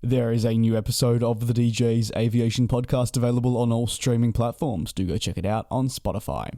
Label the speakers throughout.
Speaker 1: There is a new episode of the DJ's Aviation podcast available on all streaming platforms. Do go check it out on Spotify.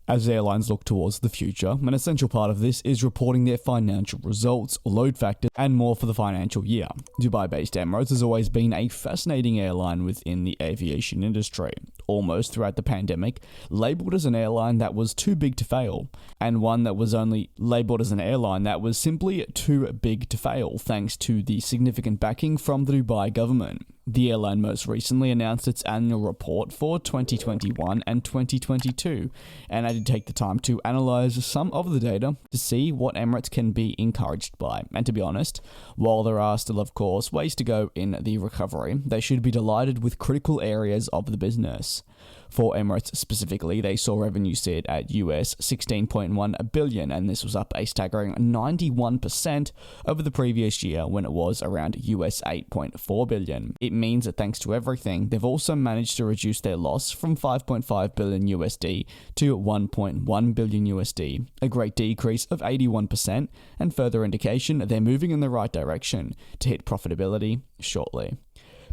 Speaker 1: As airlines look towards the future, an essential part of this is reporting their financial results, load factors, and more for the financial year. Dubai-based Emirates has always been a fascinating airline within the aviation industry, almost throughout the pandemic, labelled as an airline that was too big to fail, and one that was only labelled as an airline that was simply too big to fail thanks to the significant backing from the Dubai government. The airline most recently announced its annual report for 2021 and 2022, and I did take the time to analyse some of the data to see what Emirates can be encouraged by. And to be honest, while there are still of course ways to go in the recovery, they should be delighted with critical areas of the business. For Emirates specifically, they saw revenue sit at US $16.1 billion, and this was up a staggering 91% over the previous year when it was around US $8.4 billion. It means that thanks to everything, they've also managed to reduce their loss from $5.5 billion USD to $1.1 billion USD, a great decrease of 81%, and further indication they're moving in the right direction to hit profitability shortly.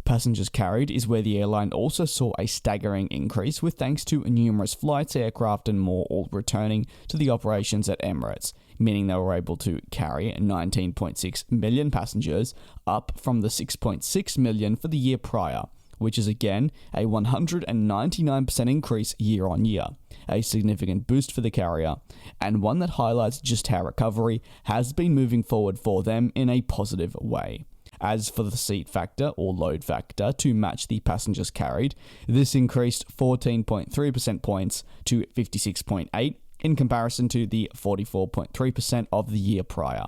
Speaker 1: Passengers carried is where the airline also saw a staggering increase, with thanks to numerous flights, aircraft and more all returning to the operations at Emirates, meaning they were able to carry 19.6 million passengers, up from the 6.6 million for the year prior, which is again a 199% increase year on year, a significant boost for the carrier, and one that highlights just how recovery has been moving forward for them in a positive way. As for the seat factor or load factor to match the passengers carried, this increased 14.3% points to 56.8 in comparison to the 44.3% of the year prior.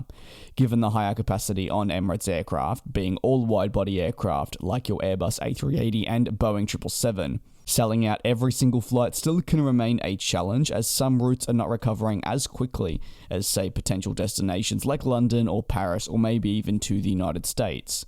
Speaker 1: Given the higher capacity on Emirates aircraft, being all wide-body aircraft like your Airbus A380 and Boeing 777, selling out every single flight still can remain a challenge, as some routes are not recovering as quickly as, say, potential destinations like London or Paris, or maybe even to the United States.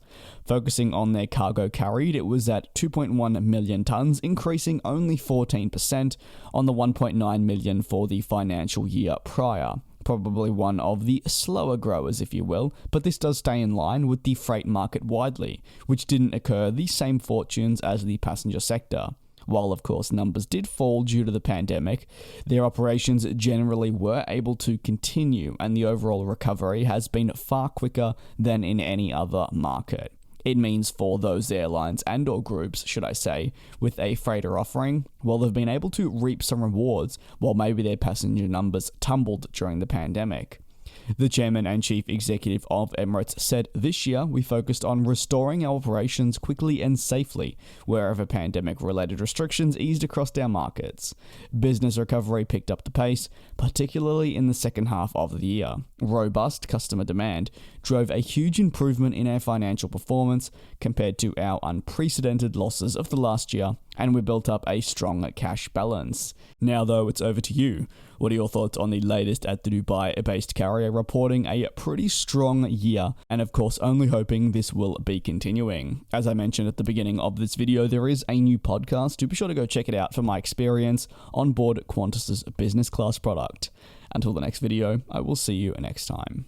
Speaker 1: Focusing on their cargo carried, it was at 2.1 million tonnes, increasing only 14% on the 1.9 million for the financial year prior. Probably one of the slower growers, if you will, but this does stay in line with the freight market widely, which didn't occur the same fortunes as the passenger sector. While of course numbers did fall due to the pandemic, their operations generally were able to continue, and the overall recovery has been far quicker than in any other market. It means for those airlines and or groups, should I say, with a freighter offering, well, they've been able to reap some rewards while maybe their passenger numbers tumbled during the pandemic. The chairman and chief executive of Emirates said this year we focused on restoring our operations quickly and safely wherever pandemic-related restrictions eased across our markets. Business recovery picked up the pace, particularly in the second half of the year. Robust customer demand drove a huge improvement in our financial performance compared to our unprecedented losses of the last year, and we built up a strong cash balance. Now though, it's over to you. What are your thoughts on the latest at the Dubai-based carrier reporting a pretty strong year, and of course only hoping this will be continuing? As I mentioned at the beginning of this video, there is a new podcast, so be sure to go check it out for my experience on board Qantas's business class product. Until the next video, I will see you next time.